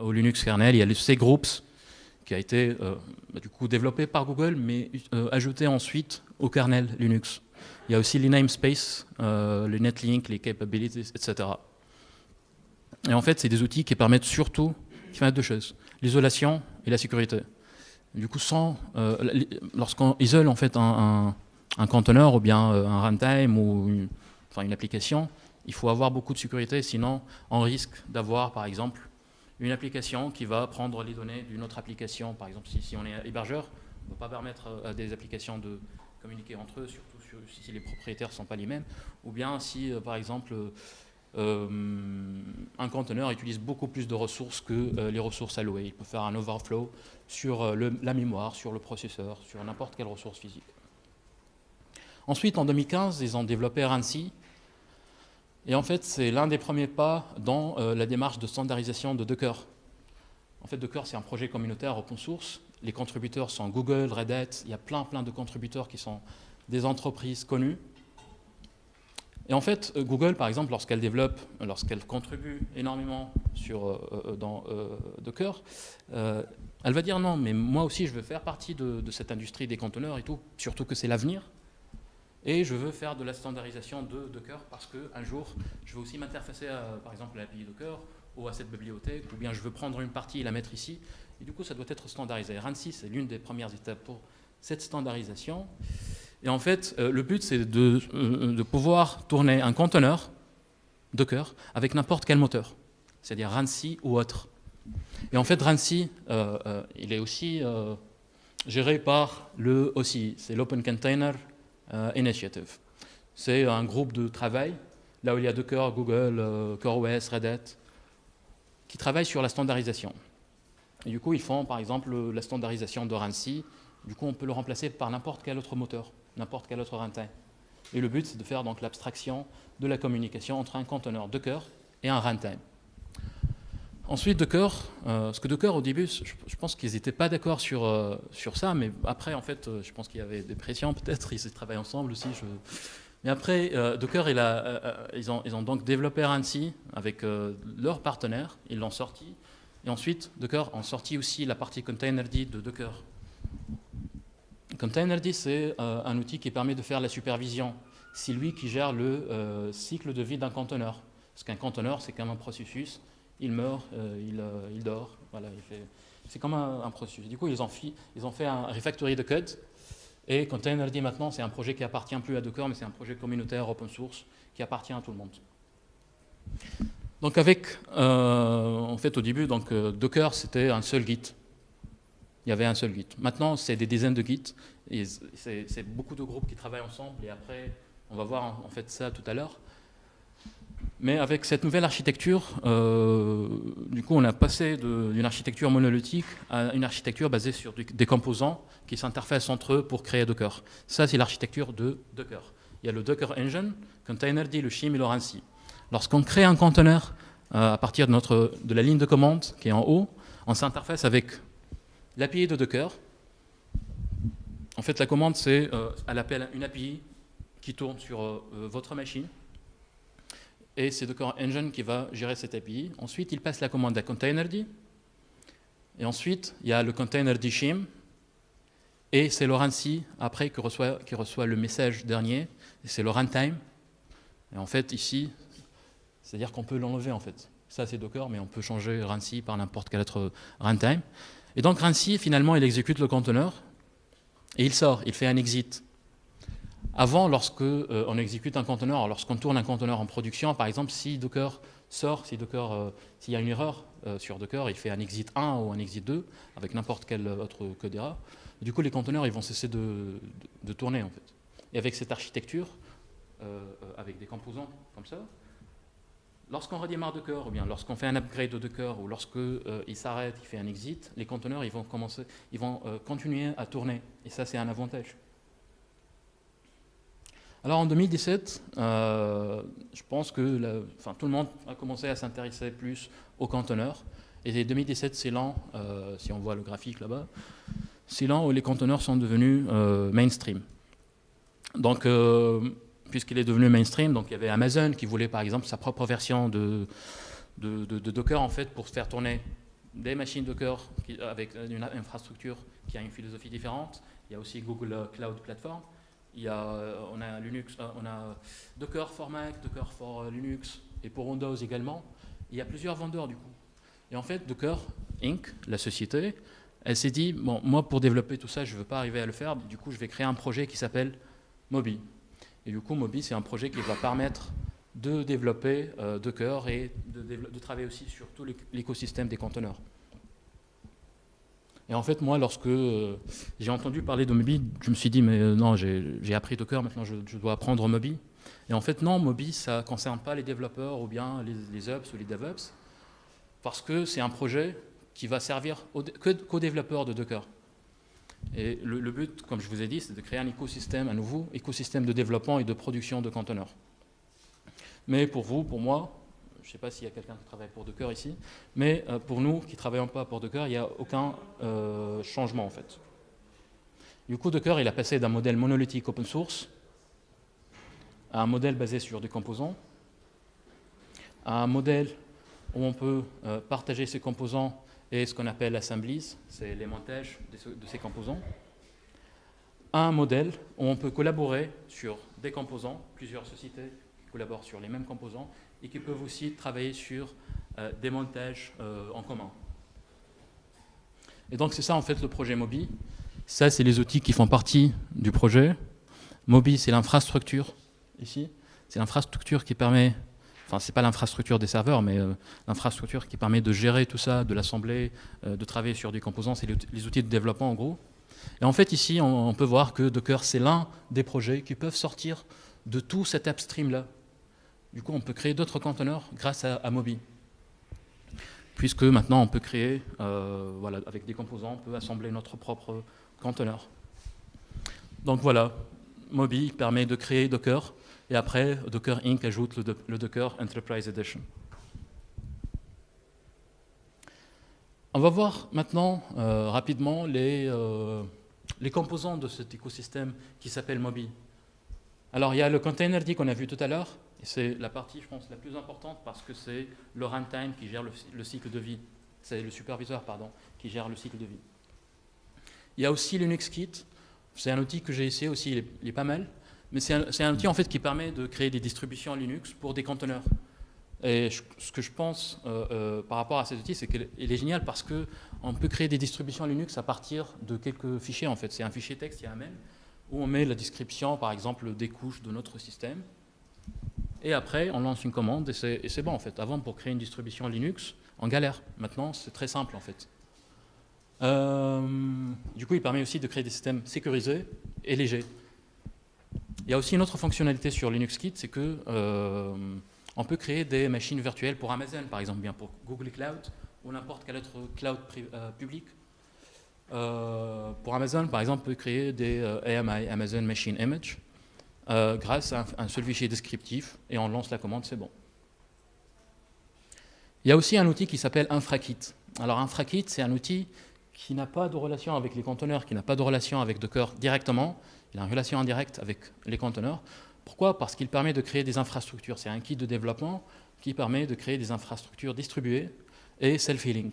au Linux kernel. Il y a le cgroups qui a été du coup développé par Google, mais ajouté ensuite au kernel Linux. Il y a aussi les namespaces, les netlink, les capabilities, etc. Et en fait, c'est des outils qui permettent surtout deux choses, l'isolation et la sécurité. Du coup, lorsqu'on isole en fait un conteneur ou bien un runtime ou une application, il faut avoir beaucoup de sécurité, sinon on risque d'avoir par exemple une application qui va prendre les données d'une autre application. Par exemple, si on est hébergeur, on ne peut pas permettre à des applications de communiquer entre eux, surtout si les propriétaires ne sont pas les mêmes. Ou bien si, par exemple, un conteneur utilise beaucoup plus de ressources que les ressources allouées. Il peut faire un overflow sur la mémoire, sur le processeur, sur n'importe quelle ressource physique. Ensuite, en 2015, ils ont développé Rancy. Et en fait, c'est l'un des premiers pas dans la démarche de standardisation de Docker. En fait, Docker, c'est un projet communautaire open source. Les contributeurs sont Google, Red Hat. Il y a plein de contributeurs qui sont des entreprises connues. Et en fait, Google, par exemple, lorsqu'elle contribue énormément dans Docker, elle va dire non, mais moi aussi, je veux faire partie de cette industrie des conteneurs et tout, surtout que c'est l'avenir. Et je veux faire de la standardisation de Docker parce qu'un jour, je veux aussi m'interfacer par exemple à l'API Docker ou à cette bibliothèque, ou bien je veux prendre une partie et la mettre ici. Et du coup, ça doit être standardisé. Rancy, c'est l'une des premières étapes pour cette standardisation. Et en fait, le but, c'est de pouvoir tourner un conteneur Docker avec n'importe quel moteur, c'est-à-dire Rancy ou autre. Et en fait, Rancy, il est aussi géré par l'OCI, c'est l'Open Container Initiative. C'est un groupe de travail, là où il y a Docker, Google, CoreOS, Red Hat, qui travaillent sur la standardisation. Et du coup, ils font par exemple la standardisation de Rancy. Du coup, on peut le remplacer par n'importe quel autre moteur, n'importe quel autre runtime. Et le but, c'est de faire donc l'abstraction de la communication entre un conteneur Docker et un runtime. Ensuite, Docker, parce que Docker, au début, je pense qu'ils n'étaient pas d'accord sur ça, mais après, en fait, je pense qu'il y avait des pressions, peut-être, ils travaillent ensemble aussi. Mais après, Docker, ils ont donc développé Rancy avec leurs partenaires, ils l'ont sorti. Et ensuite, Docker ont sorti aussi la partie Containerd de Docker. Containerd, c'est un outil qui permet de faire la supervision. C'est lui qui gère le cycle de vie d'un conteneur. Parce qu'un conteneur, c'est comme un processus. Il meurt, il dort, voilà, c'est comme un processus. Du coup, ils ont fait un refactory de code. Et Containerd maintenant, c'est un projet qui appartient plus à Docker, mais c'est un projet communautaire open source qui appartient à tout le monde. Donc en fait, au début, Docker, c'était un seul Git. Il y avait un seul Git. Maintenant, c'est des dizaines de Git. Et c'est beaucoup de groupes qui travaillent ensemble. Et après, on va voir en fait ça tout à l'heure. Mais avec cette nouvelle architecture, du coup, on a passé d'une architecture monolithique à une architecture basée sur des composants qui s'interfacent entre eux pour créer Docker. Ça, c'est l'architecture de Docker. Il y a le Docker Engine, Containerd, le Shim et le Rancy. Lorsqu'on crée un conteneur à partir de la ligne de commande qui est en haut, on s'interface avec l'API de Docker. En fait, la commande, elle appelle une API qui tourne sur votre machine. Et c'est Docker Engine qui va gérer cette API. Ensuite, il passe la commande à Containerd. Et ensuite, il y a le Containerd Shim. Et c'est le Rancy, après, qui reçoit le message dernier. Et c'est le runtime. Et en fait, ici, c'est-à-dire qu'on peut l'enlever, en fait. Ça, c'est Docker, mais on peut changer Rancy par n'importe quel autre runtime. Et donc, Rancy, finalement, il exécute le conteneur. Et il sort, il fait un exit. Avant, lorsqu'on exécute un conteneur, lorsqu'on tourne un conteneur en production, par exemple, si Docker sort, s'il y a une erreur sur Docker, il fait un exit 1 ou un exit 2 avec n'importe quel autre code d'erreur. Du coup, les conteneurs ils vont cesser de tourner en fait. Et avec cette architecture, avec des composants comme ça, lorsqu'on redémarre Docker, ou bien lorsqu'on fait un upgrade de Docker, ou lorsqu'il s'arrête, il fait un exit, les conteneurs ils vont continuer à tourner. Et ça, c'est un avantage. Alors en 2017, je pense que tout le monde a commencé à s'intéresser plus aux conteneurs. Et 2017, c'est l'an, si on voit le graphique là-bas, c'est l'an où les conteneurs sont devenus mainstream. Donc, puisqu'il est devenu mainstream, donc il y avait Amazon qui voulait par exemple sa propre version de Docker en fait pour faire tourner des machines Docker avec une infrastructure qui a une philosophie différente. Il y a aussi Google Cloud Platform. On a Linux, on a Docker for Mac, Docker for Linux et pour Windows également. Il y a plusieurs vendeurs du coup. Et en fait, Docker Inc., la société, elle s'est dit, bon, moi pour développer tout ça, je ne veux pas arriver à le faire, du coup je vais créer un projet qui s'appelle Moby. Et du coup, Moby, c'est un projet qui va permettre de développer Docker et de travailler aussi sur tout l'écosystème des conteneurs. Et en fait, moi, lorsque j'ai entendu parler de Moby, je me suis dit, mais non, j'ai appris Docker, maintenant je dois apprendre Moby. Et en fait, non, Moby, ça ne concerne pas les développeurs ou bien les Ops ou les DevOps, parce que c'est un projet qui va servir qu'aux développeurs de Docker. Et le but, comme je vous ai dit, c'est de créer un écosystème, un nouveau écosystème de développement et de production de conteneurs. Mais pour vous, pour moi, je ne sais pas s'il y a quelqu'un qui travaille pour Docker ici, mais pour nous qui ne travaillons pas pour Docker, il n'y a aucun changement en fait. Du coup, Docker, il a passé d'un modèle monolithique open source à un modèle basé sur des composants, à un modèle où on peut partager ses composants et ce qu'on appelle assemblies, c'est les montages de ces composants, à un modèle où on peut collaborer sur des composants, plusieurs sociétés qui collaborent sur les mêmes composants et qui peuvent aussi travailler sur des montages en commun. Et donc c'est ça en fait le projet Moby. Ça c'est les outils qui font partie du projet. Moby c'est l'infrastructure ici. C'est l'infrastructure qui permet, enfin c'est pas l'infrastructure des serveurs, mais l'infrastructure qui permet de gérer tout ça, de l'assembler, de travailler sur des composants. C'est les outils de développement en gros. Et en fait ici on peut voir que Docker c'est l'un des projets qui peuvent sortir de tout cet upstream là. Du coup, on peut créer d'autres conteneurs grâce à Moby. Puisque maintenant, on peut créer, voilà, avec des composants, on peut assembler notre propre conteneur. Donc voilà, Moby permet de créer Docker, et après, Docker Inc. ajoute le Docker Enterprise Edition. On va voir maintenant rapidement les composants de cet écosystème qui s'appelle Moby. Alors, il y a le containerd qu'on a vu tout à l'heure. C'est la partie, je pense, la plus importante parce que c'est le runtime qui gère le cycle de vie. C'est le superviseur, pardon, qui gère le cycle de vie. Il y a aussi LinuxKit. C'est un outil que j'ai essayé aussi, il est pas mal. Mais c'est un outil en fait qui permet de créer des distributions Linux pour des conteneurs. Et ce que je pense par rapport à cet outil, c'est qu'il est génial parce qu'on peut créer des distributions Linux à partir de quelques fichiers en fait. C'est un fichier texte, il y a un mail, où on met la description, par exemple, des couches de notre système. Et après, on lance une commande et c'est bon en fait. Avant, pour créer une distribution Linux, on galère. Maintenant, c'est très simple en fait. Du coup, il permet aussi de créer des systèmes sécurisés et légers. Il y a aussi une autre fonctionnalité sur LinuxKit, c'est que on peut créer des machines virtuelles pour Amazon, par exemple, bien pour Google Cloud ou n'importe quel autre cloud public. Pour Amazon, par exemple, on peut créer des AMI, Amazon Machine Image, grâce à un seul fichier descriptif, et on lance la commande, c'est bon. Il y a aussi un outil qui s'appelle InfraKit. Alors InfraKit, c'est un outil qui n'a pas de relation avec les conteneurs, qui n'a pas de relation avec Docker directement, il a une relation indirecte avec les conteneurs. Pourquoi? Parce qu'il permet de créer des infrastructures. C'est un kit de développement qui permet de créer des infrastructures distribuées et self-healing.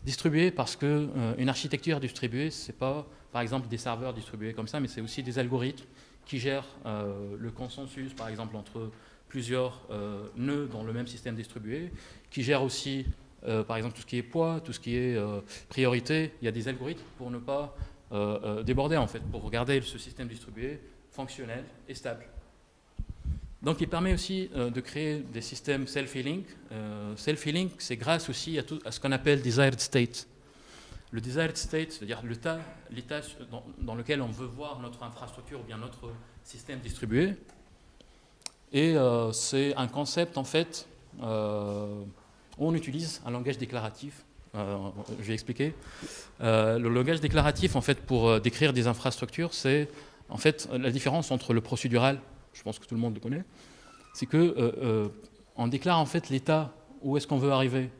Distribuées parce qu'une architecture distribuée, ce n'est pas, par exemple, des serveurs distribués comme ça, mais c'est aussi des algorithmes qui gèrent le consensus, par exemple, entre plusieurs nœuds dans le même système distribué, qui gèrent aussi, par exemple, tout ce qui est poids, tout ce qui est priorité. Il y a des algorithmes pour ne pas déborder, en fait, pour garder ce système distribué fonctionnel et stable. Donc, il permet aussi de créer des systèmes self-healing. Self-healing, c'est grâce aussi à ce qu'on appelle desired state. Le desired state, c'est-à-dire l'état dans lequel on veut voir notre infrastructure ou bien notre système distribué. Et c'est un concept, en fait, où on utilise un langage déclaratif. Je vais expliquer. Le langage déclaratif, en fait, pour décrire des infrastructures, c'est en fait la différence entre le procédural, je pense que tout le monde le connaît, c'est qu'on déclare en fait l'état où est-ce qu'on veut arriver.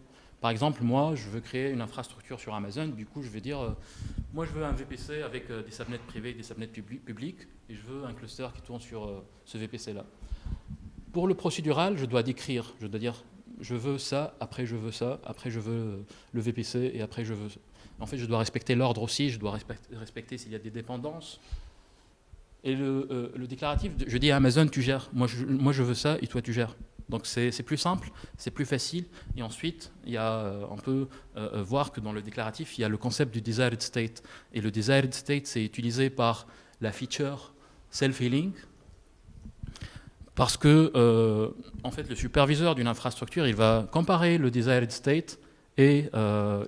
Par exemple, moi, je veux créer une infrastructure sur Amazon, du coup, je vais dire, moi, je veux un VPC avec des subnets privés et des subnets publics, et je veux un cluster qui tourne sur ce VPC-là. Pour le procédural, je dois décrire, je dois dire, je veux ça, après je veux ça, après je veux le VPC, et après je veux... En fait, je dois respecter l'ordre aussi, je dois respecter s'il y a des dépendances. Et le déclaratif, je dis à Amazon, tu gères, moi je veux ça, et toi tu gères. Donc c'est plus simple, c'est plus facile. Et ensuite, on peut voir que dans le déclaratif, il y a le concept du desired state. Et le desired state, c'est utilisé par la feature self-healing. Parce que, en fait, le superviseur d'une infrastructure, il va comparer le desired state et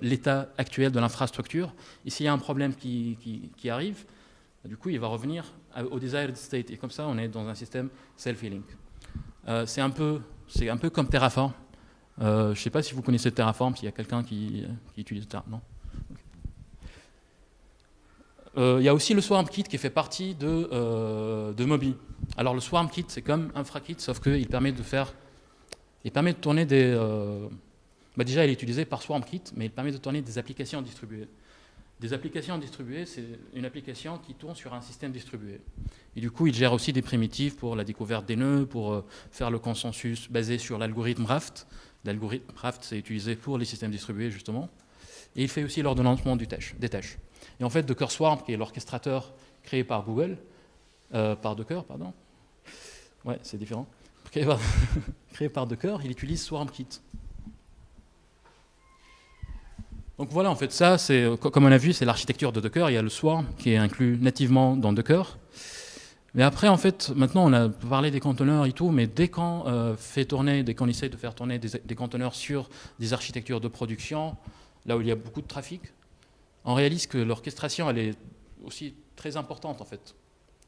l'état actuel de l'infrastructure. Et s'il y a un problème qui arrive, du coup, il va revenir au desired state. Et comme ça, on est dans un système self-healing. C'est un peu comme Terraform. Je ne sais pas si vous connaissez Terraform, s'il y a quelqu'un qui utilise Terraform. Non. Il y a aussi le SwarmKit qui fait partie de Moby. Alors le SwarmKit, c'est comme InfraKit, sauf qu'il permet de tourner des... déjà, il est utilisé par SwarmKit, mais il permet de tourner des applications distribuées. Des applications distribuées, c'est une application qui tourne sur un système distribué. Et du coup, il gère aussi des primitives pour la découverte des nœuds, pour faire le consensus basé sur l'algorithme Raft. L'algorithme Raft, c'est utilisé pour les systèmes distribués, justement. Et il fait aussi l'ordonnancement des tâches. Et en fait, Docker Swarm, qui est l'orchestrateur créé par Google, par Docker, pardon. Ouais, c'est différent. Créé par Docker, il utilise SwarmKit. Donc voilà, en fait, ça, comme on a vu, c'est l'architecture de Docker. Il y a le Swarm qui est inclus nativement dans Docker. Mais après, en fait, maintenant, on a parlé des conteneurs et tout, mais dès qu'on essaie de faire tourner des conteneurs sur des architectures de production, là où il y a beaucoup de trafic, on réalise que l'orchestration, elle est aussi très importante, en fait.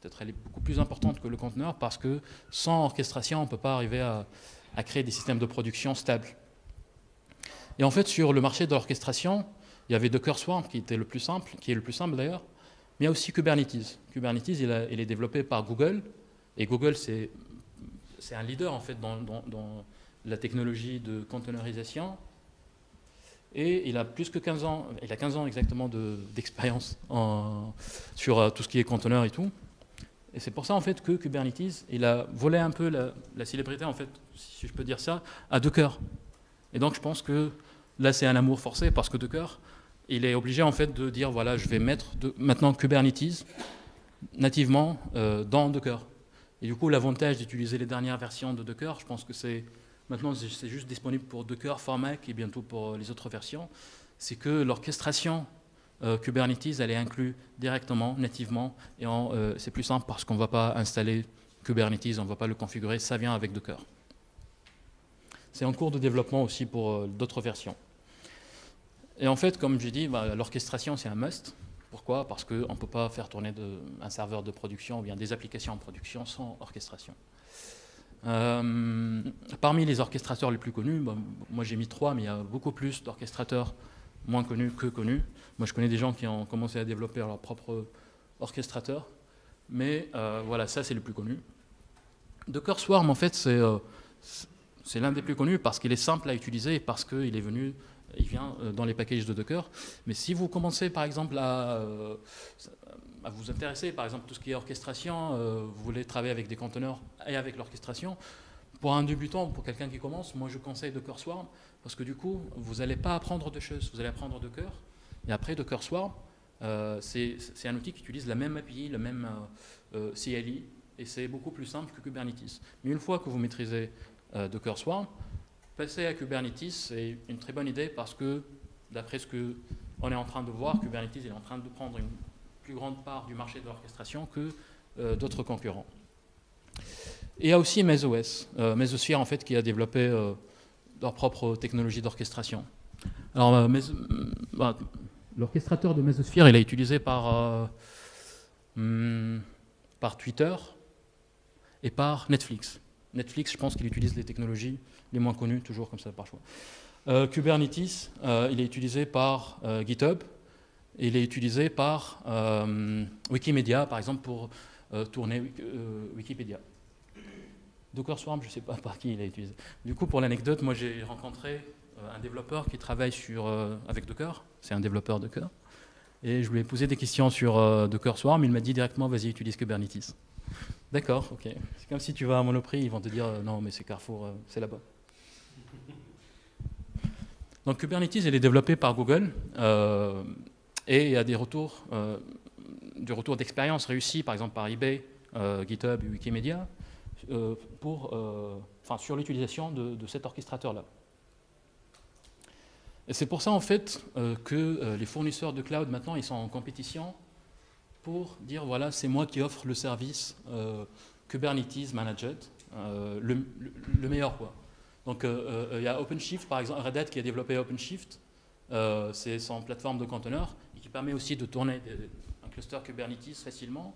Peut-être elle est beaucoup plus importante que le conteneur, parce que sans orchestration, on ne peut pas arriver à créer des systèmes de production stables. Et en fait, sur le marché de l'orchestration, il y avait Docker Swarm qui était le plus simple, qui est le plus simple d'ailleurs, mais il y a aussi Kubernetes. Kubernetes, il est développé par Google, et Google, c'est un leader en fait dans la technologie de containerisation, et il a plus que 15 ans, il a 15 ans exactement d'expérience sur tout ce qui est conteneur et tout. Et c'est pour ça en fait que Kubernetes, il a volé un peu la célébrité, en fait, si je peux dire ça, à Docker. Et donc je pense que là c'est un amour forcé, parce que Docker, il est obligé en fait de dire voilà, je vais mettre maintenant Kubernetes nativement dans Docker. Et du coup l'avantage d'utiliser les dernières versions de Docker, je pense que maintenant c'est juste disponible pour Docker for Mac et bientôt pour les autres versions, c'est que l'orchestration Kubernetes, elle est inclue directement, nativement, et c'est plus simple parce qu'on ne va pas installer Kubernetes, on ne va pas le configurer, ça vient avec Docker. C'est en cours de développement aussi pour d'autres versions. Et en fait, comme j'ai dit, l'orchestration, c'est un must. Pourquoi? Parce qu'on ne peut pas faire tourner un serveur de production ou bien des applications en production sans orchestration. Parmi les orchestrateurs les plus connus, moi j'ai mis 3, mais il y a beaucoup plus d'orchestrateurs moins connus que connus. Moi je connais des gens qui ont commencé à développer leur propre orchestrateur. Mais voilà, ça c'est le plus connu. Docker Swarm, en fait, c'est l'un des plus connus parce qu'il est simple à utiliser et parce qu'il vient dans les packages de Docker. Mais si vous commencez par exemple à vous intéresser, par exemple tout ce qui est orchestration, vous voulez travailler avec des conteneurs et avec l'orchestration, pour un débutant, pour quelqu'un qui commence, moi je conseille Docker Swarm parce que du coup vous n'allez pas apprendre de choses, vous allez apprendre Docker. Et après Docker Swarm, c'est un outil qui utilise la même API, le même CLI, et c'est beaucoup plus simple que Kubernetes. Mais une fois que vous maîtrisez Docker Swarm, passer à Kubernetes, c'est une très bonne idée parce que, d'après ce qu'on est en train de voir, Kubernetes est en train de prendre une plus grande part du marché de l'orchestration que d'autres concurrents. Et il y a aussi Mesos, Mesosphere en fait, qui a développé leur propre technologie d'orchestration. Alors, l'orchestrateur de Mesosphere, il est utilisé par Twitter et par Netflix. Netflix, je pense qu'il utilise les technologies les moins connues, toujours comme ça par choix. Kubernetes, il est utilisé par GitHub, et il est utilisé par Wikimedia, par exemple, pour tourner Wikipédia. Docker Swarm, je ne sais pas par qui il est utilisé. Du coup, pour l'anecdote, moi j'ai rencontré un développeur qui travaille avec Docker, c'est un développeur Docker, et je lui ai posé des questions sur Docker Swarm, il m'a dit directement, vas-y, utilise Kubernetes. D'accord, ok. C'est comme si tu vas à Monoprix, ils vont te dire non, mais c'est Carrefour, c'est là-bas. Donc Kubernetes, il est développé par Google et il y a des retours d'expérience réussis, par exemple par eBay, GitHub et Wikimedia, sur l'utilisation de cet orchestrateur-là. Et c'est pour ça en fait que les fournisseurs de cloud maintenant ils sont en compétition pour dire voilà c'est moi qui offre le service Kubernetes Managed, le meilleur quoi. Donc il y a OpenShift par exemple, Red Hat qui a développé OpenShift, c'est son plateforme de conteneurs et qui permet aussi de tourner un cluster Kubernetes facilement.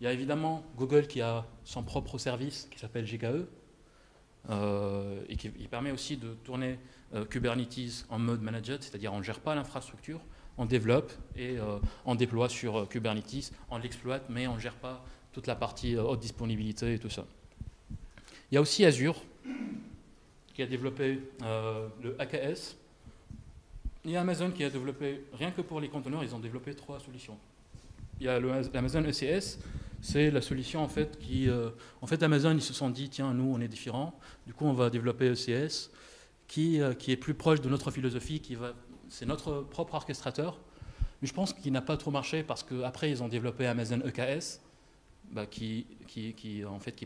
Il y a évidemment Google qui a son propre service qui s'appelle GKE et qui permet aussi de tourner Kubernetes en mode managed, c'est-à-dire on ne gère pas l'infrastructure, on développe et on déploie sur Kubernetes, on l'exploite mais on ne gère pas toute la partie haute disponibilité et tout ça. Il y a aussi Azure qui a développé le AKS. Il y a Amazon qui a développé, rien que pour les conteneurs, ils ont développé 3 solutions. Il y a l'Amazon ECS, c'est la solution en fait qui... en fait Amazon ils se sont dit tiens nous on est différents, du coup on va développer ECS qui est plus proche de notre philosophie, c'est notre propre orchestrateur, mais je pense qu'il n'a pas trop marché parce qu'après ils ont développé Amazon EKS qui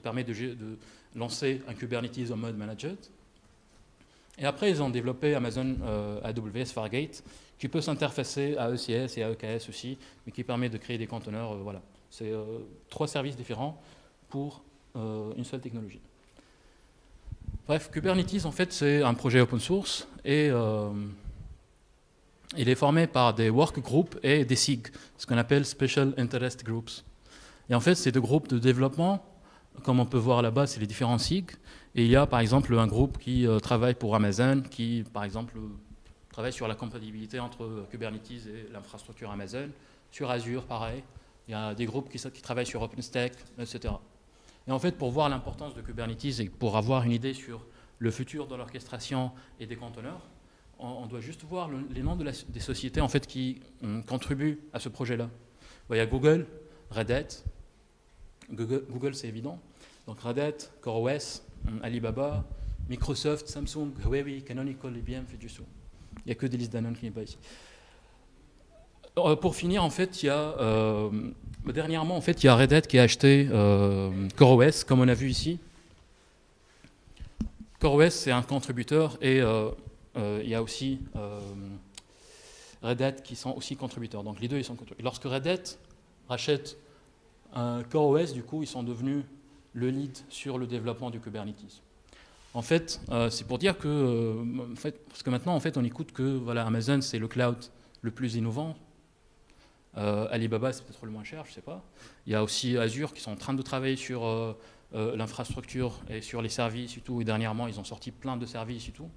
permet de lancer un Kubernetes en mode managed. Et après ils ont développé Amazon AWS Fargate qui peut s'interfacer à ECS et à EKS aussi, mais qui permet de créer des conteneurs, voilà. C'est 3 services différents pour une seule technologie. Bref, Kubernetes, en fait, c'est un projet open source et il est formé par des workgroups et des SIG, ce qu'on appelle Special Interest Groups. Et en fait, c'est des groupes de développement, comme on peut voir là-bas, c'est les différents SIG. Et il y a, par exemple, un groupe qui travaille pour Amazon, qui, par exemple, travaille sur la compatibilité entre Kubernetes et l'infrastructure Amazon. Sur Azure, pareil. Il y a des groupes qui travaillent sur OpenStack, etc. Et en fait, pour voir l'importance de Kubernetes et pour avoir une idée sur le futur de l'orchestration et des conteneurs, on doit juste voir les noms des sociétés en fait, qui contribuent à ce projet-là. Il y a Google, Red Hat. Google, c'est évident. Donc Red Hat, CoreOS, Alibaba, Microsoft, Samsung, Huawei, Canonical, IBM, Fujitsu. Il n'y a que des listes d'annonces qui n'est pas ici. Pour finir, en fait, il y a dernièrement, en fait, il y a Red Hat qui a acheté CoreOS, comme on a vu ici. CoreOS, c'est un contributeur et il y a aussi Red Hat qui sont aussi contributeurs. Donc les deux, ils sont contributeurs. Lorsque Red Hat rachète CoreOS, du coup, ils sont devenus le lead sur le développement du Kubernetes. En fait, c'est pour dire que, parce que maintenant, en fait, on écoute que voilà, Amazon, c'est le cloud le plus innovant. Alibaba, c'est peut-être le moins cher, je ne sais pas. Il y a aussi Azure qui sont en train de travailler sur l'infrastructure et sur les services et tout. Et dernièrement, ils ont sorti plein de services et tout.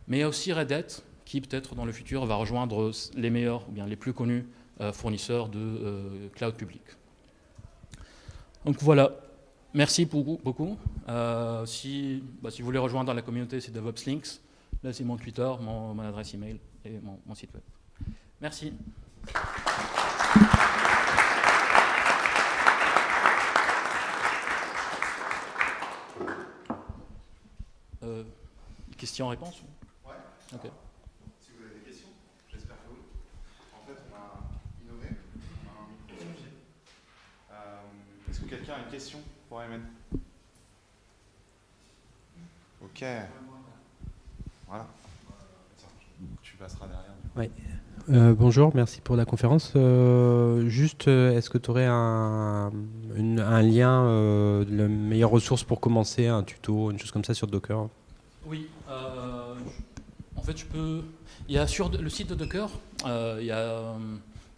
Mais il y a aussi Red Hat qui, peut-être dans le futur, va rejoindre les meilleurs ou bien les plus connus fournisseurs de cloud public. Donc voilà. Merci beaucoup. Si vous voulez rejoindre la communauté, c'est DevOps Links. Là, c'est mon Twitter, mon adresse email et mon site web. Merci. Questions-réponses? Ouais. Okay. Si vous avez des questions, j'espère que oui. En fait, on a innové, on a un micro sur pied. Est-ce que quelqu'un a une question pour Ayman? Ok. Voilà. Tu passeras derrière. Oui. Bonjour, merci pour la conférence. Juste, est-ce que tu aurais un lien, la meilleure ressource pour commencer, un tuto, une chose comme ça sur Docker? Oui. En fait, il y a sur le site de Docker, il y a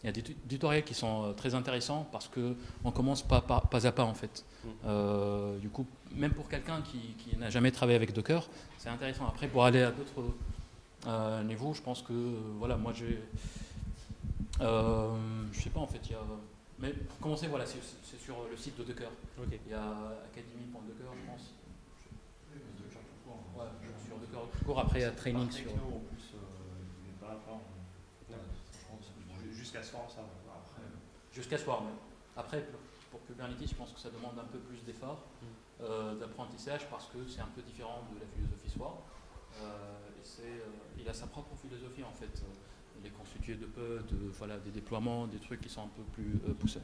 des tutoriels qui sont très intéressants parce qu'on commence pas à pas en fait. Du coup, même pour quelqu'un qui n'a jamais travaillé avec Docker, c'est intéressant. Après, pour aller à d'autres niveau, je pense que voilà, moi j'ai, je sais pas en fait, il y a, mais pour commencer, voilà, c'est sur le site de Docker. Okay. Il y a academy.docker, je pense. Ouais, sur Docker. Cours après, il y a training sur. En plus, il n'est pas jusqu'à ce soir, ça va. Jusqu'à ce soir, mais après, pour Kubernetes, je pense que ça demande un peu plus d'effort, d'apprentissage, parce que c'est un peu différent de la philosophie SOAR. Il a sa propre philosophie en fait. Il est constitué de peu, voilà, des déploiements, des trucs qui sont un peu plus poussés.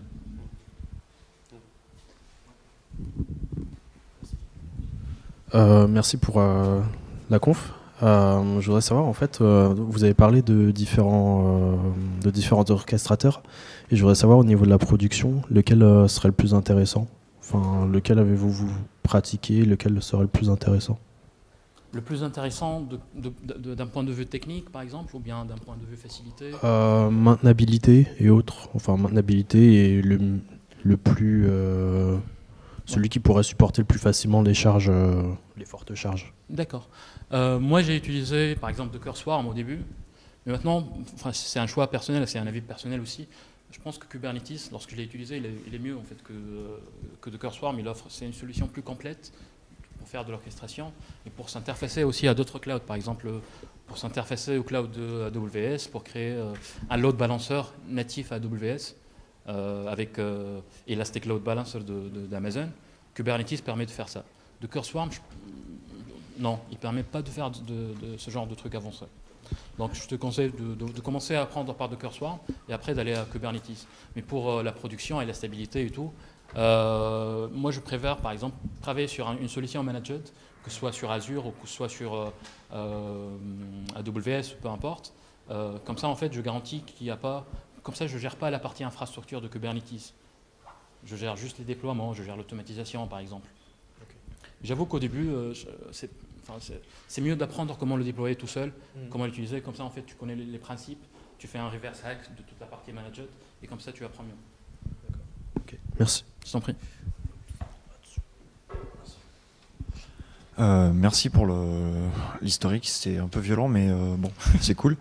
Merci pour la conf. Je voudrais savoir, en fait, vous avez parlé de différents orchestrateurs, et je voudrais savoir au niveau de la production, lequel serait le plus intéressant. Enfin, lequel avez-vous pratiqué, lequel serait le plus intéressant? Le plus intéressant d'un point de vue technique, par exemple, ou bien d'un point de vue facilité? Maintenabilité et autres. Enfin, maintenabilité est le plus... celui qui pourrait supporter le plus facilement les charges, les fortes charges. D'accord. Moi, j'ai utilisé, par exemple, Docker Swarm au début, mais maintenant, enfin, c'est un choix personnel, c'est un avis personnel aussi. Je pense que Kubernetes, lorsque je l'ai utilisé, il est mieux en fait que Docker Swarm. C'est une solution plus complète pour faire de l'orchestration et pour s'interfacer aussi à d'autres clouds, par exemple pour s'interfacer au cloud de AWS, pour créer un load balancer natif à AWS avec Elastic Load Balancer d'Amazon. Kubernetes permet de faire ça. Docker Swarm, non, il ne permet pas de faire de ce genre de trucs avancés. Donc je te conseille de commencer à apprendre par Docker Swarm et après d'aller à Kubernetes. Mais pour la production et la stabilité et tout, moi je préfère par exemple travailler sur une solution managed, que ce soit sur Azure ou que ce soit sur AWS, peu importe. Comme ça en fait je garantis qu'il n'y a pas... Comme ça je ne gère pas la partie infrastructure de Kubernetes. Je gère juste les déploiements, je gère l'automatisation par exemple. Okay. J'avoue qu'au début, c'est mieux d'apprendre comment le déployer tout seul, comment l'utiliser. Comme ça, en fait, tu connais les principes, tu fais un reverse hack de toute la partie managed, et comme ça, tu apprends mieux. D'accord. Ok, merci. Je t'en prie. Merci pour l'historique, c'était un peu violent, mais bon, c'est cool.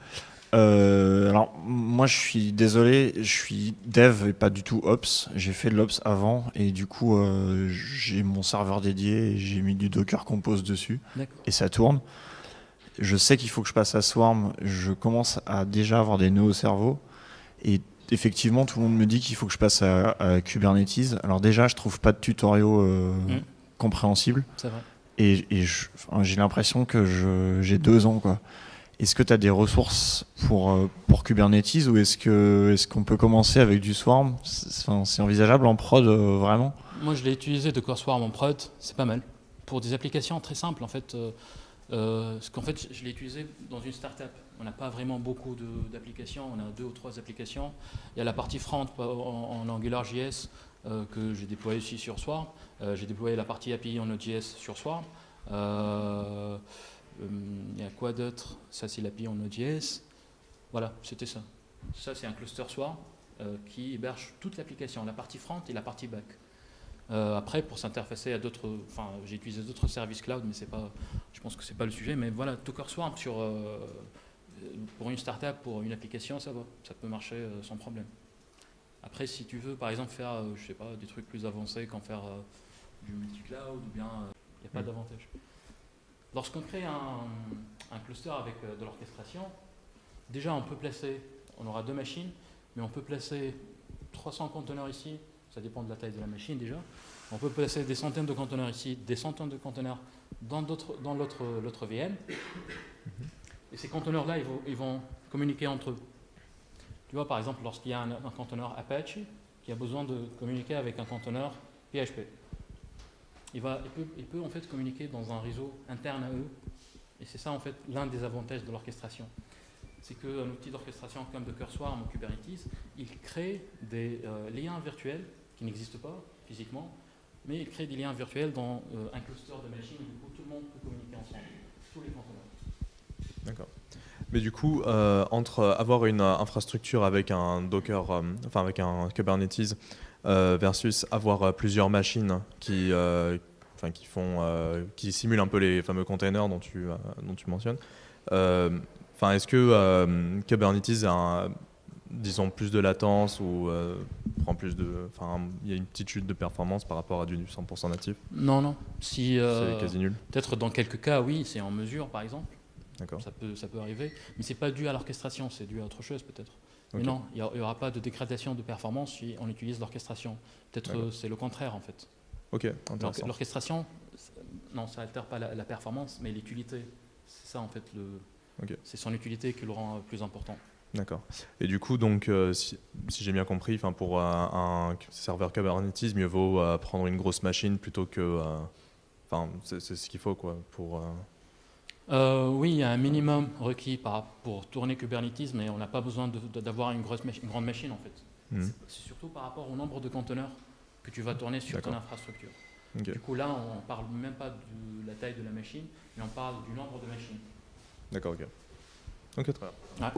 Alors, moi, je suis désolé, je suis dev et pas du tout ops. J'ai fait de l'ops avant et du coup, j'ai mon serveur dédié et j'ai mis du Docker Compose dessus et ça tourne. Je sais qu'il faut que je passe à Swarm. Je commence à déjà avoir des nœuds au cerveau et effectivement, tout le monde me dit qu'il faut que je passe à Kubernetes. Alors déjà, je trouve pas de tutoriaux compréhensibles. C'est vrai. Et j'ai l'impression que j'ai 2 ans, quoi. Est-ce que tu as des ressources pour Kubernetes ou est-ce qu'on peut commencer avec du Swarm? C'est envisageable en prod vraiment? Moi, je l'ai utilisé Docker Swarm en prod, c'est pas mal. Pour des applications très simples, en fait, parce qu'en fait, je l'ai utilisé dans une startup. On n'a pas vraiment beaucoup d'applications, on a 2 ou 3 applications. Il y a la partie front en AngularJS que j'ai déployé aussi sur Swarm. J'ai déployé la partie API en Node.js sur Swarm. Il y a quoi d'autre? Ça, c'est l'API en Node.js. Voilà, c'était ça. Ça, c'est un cluster Swarm qui héberge toute l'application, la partie front et la partie back. Après, pour s'interfacer à d'autres... Enfin, j'ai utilisé d'autres services cloud, mais c'est pas, je pense que ce n'est pas le sujet. Mais voilà, Docker Swarm pour une startup, pour une application, ça va. Ça peut marcher sans problème. Après, si tu veux, par exemple, faire, je sais pas, des trucs plus avancés qu'en faire du multi-cloud, ou bien, il n'y a pas d'avantage. Lorsqu'on crée un cluster avec de l'orchestration, déjà on aura 2 machines, mais on peut placer 300 conteneurs ici, ça dépend de la taille de la machine déjà. On peut placer des centaines de conteneurs ici, des centaines de conteneurs dans l'autre VM. Et ces conteneurs-là, ils vont communiquer entre eux. Tu vois, par exemple, lorsqu'il y a un conteneur Apache qui a besoin de communiquer avec un conteneur PHP. Il peut en fait communiquer dans un réseau interne à eux. Et c'est ça en fait l'un des avantages de l'orchestration. C'est qu'un outil d'orchestration comme Docker Swarm ou Kubernetes, il crée des liens virtuels qui n'existent pas physiquement, mais il crée des liens virtuels dans un cluster de machines où tout le monde peut communiquer ensemble, tous les conteneurs. D'accord. Mais du coup, entre avoir une infrastructure avec un Docker, avec un Kubernetes, versus avoir plusieurs machines qui simulent un peu les fameux containers dont tu mentionnes. Est-ce que Kubernetes a disons plus de latence ou prend plus de, il y a une petite chute de performance par rapport à du 100% natif? Non. C'est quasi nul. Peut-être dans quelques cas, oui, c'est en mesure par exemple. D'accord. Ça peut arriver, mais c'est pas dû à l'orchestration, c'est dû à autre chose peut-être. Okay. Mais non, il n'y aura pas de dégradation de performance si on utilise l'orchestration. Peut-être c'est le contraire en fait. Ok, intéressant. L'orchestration, non, ça n'altère pas la performance, mais l'utilité. c'est ça en fait, Ok. c'est son utilité qui le rend plus important. D'accord. Et du coup, donc, si j'ai bien compris, pour un serveur Kubernetes, mieux vaut prendre une grosse machine plutôt que... c'est ce qu'il faut, quoi, pour... Oui, il y a un minimum requis pour tourner Kubernetes, mais on n'a pas besoin d'avoir une grande machine en fait. Mhm. C'est surtout par rapport au nombre de conteneurs que tu vas tourner sur ton D'accord. infrastructure. Ok. Du coup, là, on ne parle même pas de la taille de la machine, mais on parle du nombre de machines. D'accord, ok. Ok, très bien.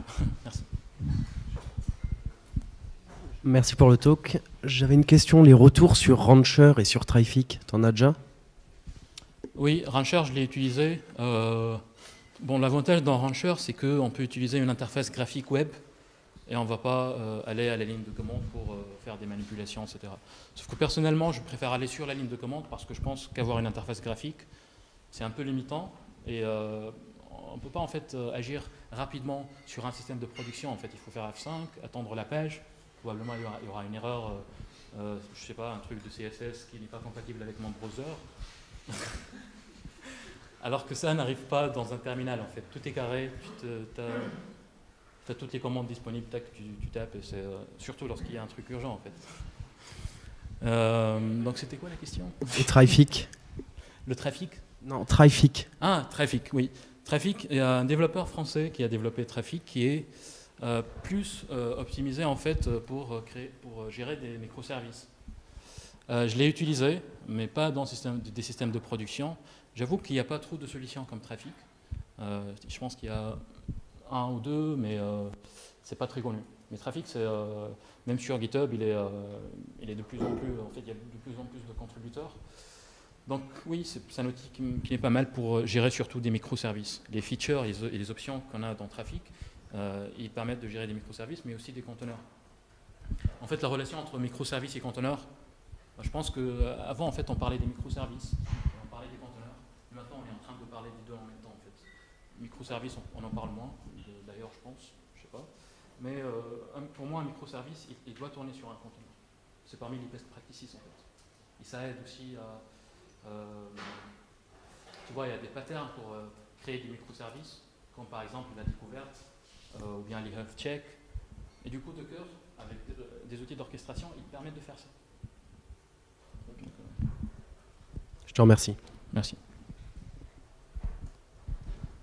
Merci. Merci pour le talk. J'avais une question, les retours sur Rancher et sur Traffic, t'en as déjà? Oui, Rancher, je l'ai utilisé. Bon, l'avantage dans Rancher, c'est qu'on peut utiliser une interface graphique web et on ne va pas aller à la ligne de commande pour faire des manipulations, etc. Sauf que personnellement, je préfère aller sur la ligne de commande parce que je pense qu'avoir une interface graphique, c'est un peu limitant et on ne peut pas en fait agir rapidement sur un système de production. En fait, il faut faire F5, attendre la page. Probablement, il y aura une erreur, je ne sais pas, un truc de CSS qui n'est pas compatible avec mon browser. Alors que ça n'arrive pas dans un terminal en fait. Tout est carré, tu as toutes les commandes disponibles, tac, tu tapes, et c'est surtout lorsqu'il y a un truc urgent en fait. Donc c'était quoi la question? Et Traffic? Le trafic? Non, Traffic. Ah, Traffic, oui. Traffic, il y a un développeur français qui a développé Traffic qui est plus optimisé en fait pour gérer des microservices. Je l'ai utilisé, mais pas dans des systèmes de production. J'avoue qu'il n'y a pas trop de solutions comme Traffic. Je pense qu'il y a un ou deux, mais c'est pas très connu. Mais Traffic, même sur GitHub, il est de plus en plus. En fait, il y a de plus en plus de contributeurs. Donc oui, c'est un outil qui est pas mal pour gérer surtout des microservices. Les features et les options qu'on a dans Traffic, ils permettent de gérer des microservices, mais aussi des conteneurs. En fait, la relation entre microservices et conteneurs, je pense qu'avant, en fait, on parlait des microservices, on parlait des conteneurs. Maintenant, on est en train de parler des deux en même temps, en fait. Microservices, on en parle moins, d'ailleurs, je pense, je sais pas. Mais pour moi, un microservice, il doit tourner sur un conteneur. C'est parmi les best practices, en fait. Et ça aide aussi à... tu vois, il y a des patterns pour créer des microservices, comme par exemple la découverte, ou bien les health check. Et du coup, Docker, avec des outils d'orchestration, ils permettent de faire ça. Je te remercie. Merci.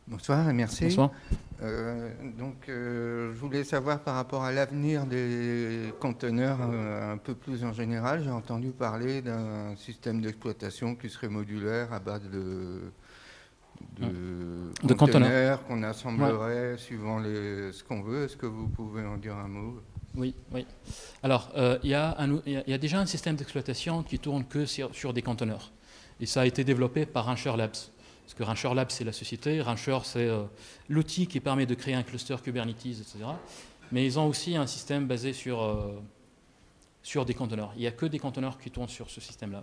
Bonsoir et merci. Bonsoir. Je voulais savoir par rapport à l'avenir des conteneurs un peu plus en général. J'ai entendu parler d'un système d'exploitation qui serait modulaire à base de conteneurs qu'on assemblerait suivant ce qu'on veut. Est-ce que vous pouvez en dire un mot? Oui, oui. Alors, il y a déjà un système d'exploitation qui tourne que sur des conteneurs. Et ça a été développé par Rancher Labs. Parce que Rancher Labs, c'est la société. Rancher, c'est l'outil qui permet de créer un cluster Kubernetes, etc. Mais ils ont aussi un système basé sur des conteneurs. Il n'y a que des conteneurs qui tournent sur ce système-là.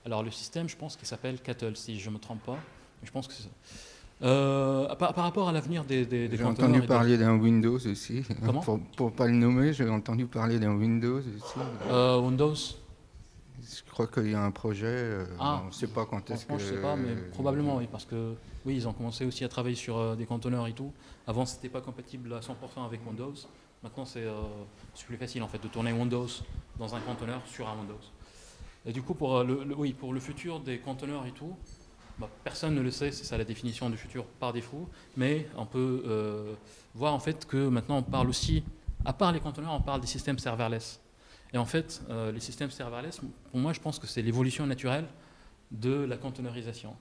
Alors, le système, je pense qu'il s'appelle Cattle, si je ne me trompe pas. Je pense que c'est ça. Par rapport à l'avenir des conteneurs... J'ai entendu parler d'un Windows aussi. Comment? Pour ne pas le nommer, j'ai entendu parler d'un Windows aussi. Windows. Je crois qu'il y a un projet, on ne sait pas quand est-ce que... Je ne sais pas, mais probablement oui, parce que oui, ils ont commencé aussi à travailler sur des conteneurs et tout. Avant, ce n'était pas compatible à 100% avec Windows. Maintenant, c'est plus facile en fait de tourner Windows dans un conteneur sur un Windows. Et du coup, pour le futur des conteneurs et tout, personne ne le sait, c'est ça la définition du futur par défaut, mais on peut voir en fait que maintenant on parle aussi, à part les conteneurs, on parle des systèmes serverless. Et en fait, les systèmes serverless, pour moi, je pense que c'est l'évolution naturelle de la conteneurisation.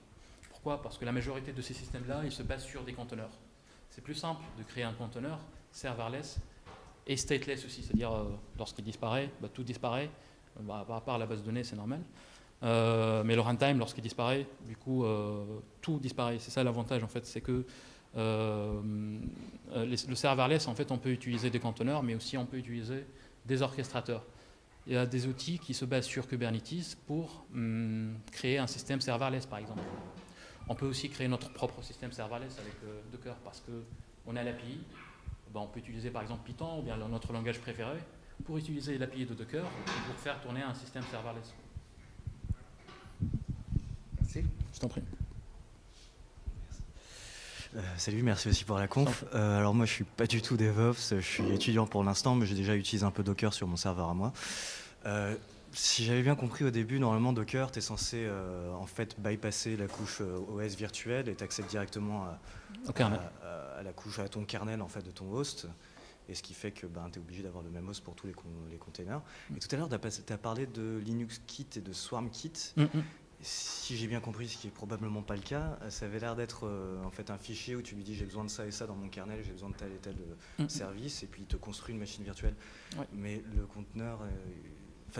Pourquoi? Parce que la majorité de ces systèmes-là, ils se basent sur des conteneurs. C'est plus simple de créer un conteneur serverless et stateless aussi, c'est-à-dire lorsqu'il disparaît, tout disparaît, à part la base de données, c'est normal. Mais le runtime, lorsqu'il disparaît, du coup, tout disparaît. C'est ça l'avantage, en fait, c'est que le serverless, en fait, on peut utiliser des conteneurs, mais aussi on peut utiliser des orchestrateurs. Il y a des outils qui se basent sur Kubernetes pour créer un système serverless, par exemple. On peut aussi créer notre propre système serverless avec Docker, parce qu'on a l'API. On peut utiliser, par exemple, Python, ou bien notre langage préféré, pour utiliser l'API de Docker et pour faire tourner un système serverless. Merci. Je t'en prie. Salut, merci aussi pour la conf. Alors moi je suis pas du tout DevOps, je suis étudiant pour l'instant, mais j'ai déjà utilisé un peu Docker sur mon serveur à moi. Si j'avais bien compris au début, normalement Docker, tu es censé en fait bypasser la couche OS virtuelle et t'accèdes directement à la couche, à ton kernel en fait de ton host. Et ce qui fait que tu es obligé d'avoir le même host pour tous les containers. Et tout à l'heure, tu as parlé de Linux Kit et de Swarm Kit. Si j'ai bien compris, ce qui est probablement pas le cas, ça avait l'air d'être en fait un fichier où tu lui dis j'ai besoin de ça et ça dans mon kernel, j'ai besoin de tel et tel service, et puis il te construit une machine virtuelle. Ouais. Mais le conteneur,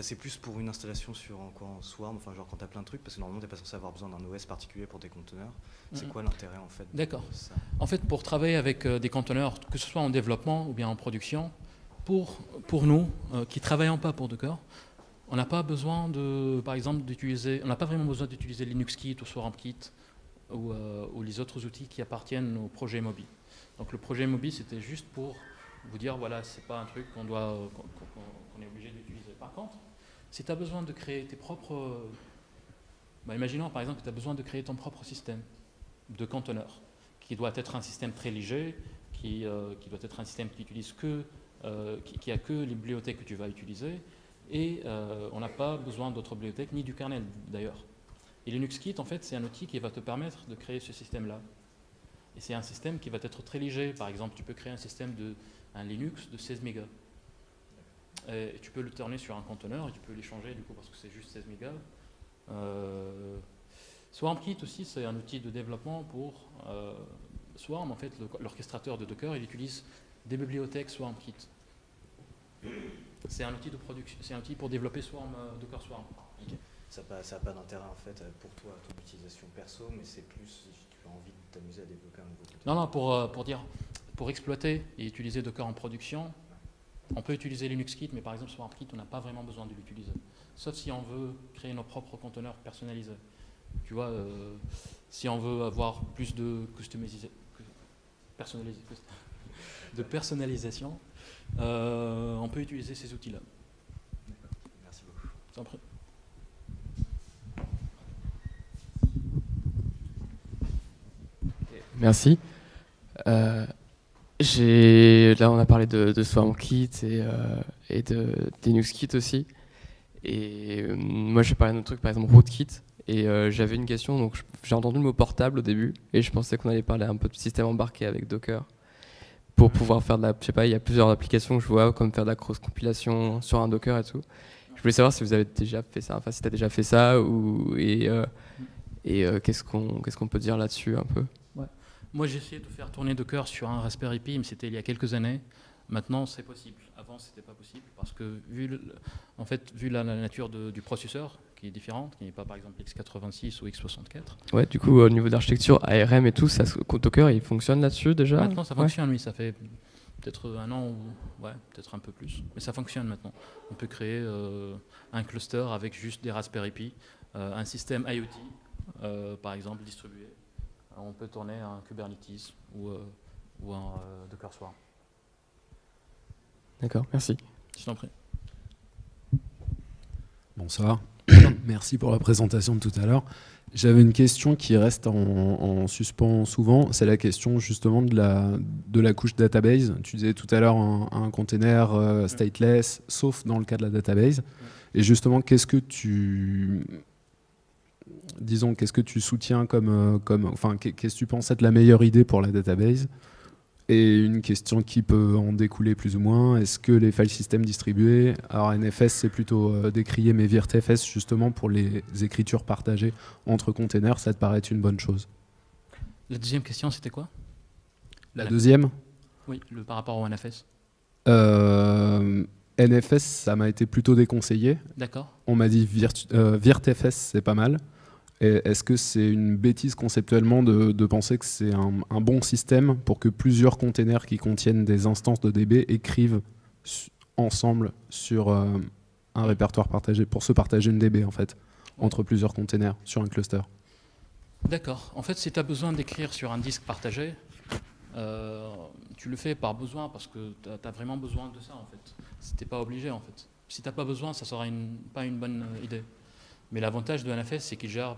c'est plus pour une installation sur en Swarm, enfin genre quand tu as plein de trucs, parce que normalement tu n'es pas censé avoir besoin d'un OS particulier pour tes conteneurs. C'est quoi l'intérêt en fait? D'accord. En fait, pour travailler avec des conteneurs, que ce soit en développement ou bien en production, pour nous qui ne travaillons pas pour Docker, on n'a pas besoin par exemple, on n'a pas vraiment besoin d'utiliser LinuxKit ou SwarmKit ou les autres outils qui appartiennent au projet Moby. Donc le projet Moby, c'était juste pour vous dire, voilà, c'est pas un truc qu'on est obligé d'utiliser. Par contre, si tu as besoin de créer tes propres... imaginons par exemple que tu as besoin de créer ton propre système de conteneurs, qui doit être un système très léger, qui doit être un système qui a que les bibliothèques que tu vas utiliser, et on n'a pas besoin d'autres bibliothèques, ni du kernel d'ailleurs. Et LinuxKit, en fait, c'est un outil qui va te permettre de créer ce système-là. Et c'est un système qui va être très léger. Par exemple, tu peux créer un Linux de 16 mégas. Et tu peux le tourner sur un conteneur et tu peux l'échanger du coup parce que c'est juste 16 mégas. SwarmKit aussi, c'est un outil de développement pour Swarm. En fait, l'orchestrateur de Docker, il utilise des bibliothèques SwarmKit. C'est un outil de production, c'est un outil pour développer Docker Swarm. Okay. Ça n'a pas d'intérêt en fait pour toi, ton utilisation perso, mais c'est plus si tu as envie de t'amuser à développer un nouveau conteneur. Non, pour exploiter et utiliser Docker en production, on peut utiliser LinuxKit, mais par exemple SwarmKit, on n'a pas vraiment besoin de l'utiliser. Sauf si on veut créer nos propres conteneurs personnalisés. Tu vois, si on veut avoir plus de personnalisation, on peut utiliser ces outils-là. Merci beaucoup. Sans prie. Merci. Là, on a parlé de SwarmKit et de LinuxKit aussi. Et moi, je vais parler d'un autre truc, par exemple Rootkit. Et j'avais une question, donc j'ai entendu le mot portable au début, et je pensais qu'on allait parler un peu de système embarqué avec Docker. Pour pouvoir faire je sais pas, il y a plusieurs applications que je vois, comme faire de la cross-compilation sur un Docker et tout. Je voulais savoir si vous avez déjà fait ça, enfin si tu as déjà fait ça, qu'est-ce qu'on peut dire là-dessus un peu. Ouais. Moi, j'ai essayé de faire tourner Docker sur un Raspberry Pi, mais c'était il y a quelques années. Maintenant, c'est possible. Avant, c'était pas possible parce que vu la nature du processeur, qui est différente, qui n'est pas par exemple x86 ou x64. Ouais, du coup, au niveau d'architecture, ARM et tout, Docker, il fonctionne là-dessus déjà? Maintenant, ça fonctionne, oui. Ça fait peut-être un an ou peut-être un peu plus. Mais ça fonctionne maintenant. On peut créer un cluster avec juste des Raspberry Pi, un système IoT, par exemple, distribué. On peut tourner un Kubernetes ou un Docker Swarm. D'accord, merci. Je t'en prie. Bonsoir. Merci pour la présentation de tout à l'heure. J'avais une question qui reste en suspens souvent. C'est la question justement de la couche database. Tu disais tout à l'heure un container stateless, sauf dans le cas de la database. Et justement, qu'est-ce que tu soutiens qu'est-ce que tu penses être la meilleure idée pour la database? Et une question qui peut en découler plus ou moins, est-ce que les file systems distribués, alors NFS c'est plutôt décrié, mais VirtFS justement pour les écritures partagées entre containers, ça te paraît être une bonne chose? La deuxième question c'était quoi? La deuxième? Oui, par rapport au NFS. NFS ça m'a été plutôt déconseillé. D'accord. On m'a dit VirtFS c'est pas mal. Et est-ce que c'est une bêtise conceptuellement de penser que c'est un bon système pour que plusieurs containers qui contiennent des instances de DB écrivent ensemble sur un répertoire partagé, pour se partager une DB en fait, entre plusieurs containers sur un cluster? D'accord. En fait, si tu as besoin d'écrire sur un disque partagé, tu le fais par besoin parce que tu as vraiment besoin de ça en fait. Si tu n'es pas obligé en fait. Si tu n'as pas besoin, ça ne sera pas une bonne idée. Mais l'avantage de NFS, c'est qu'il gère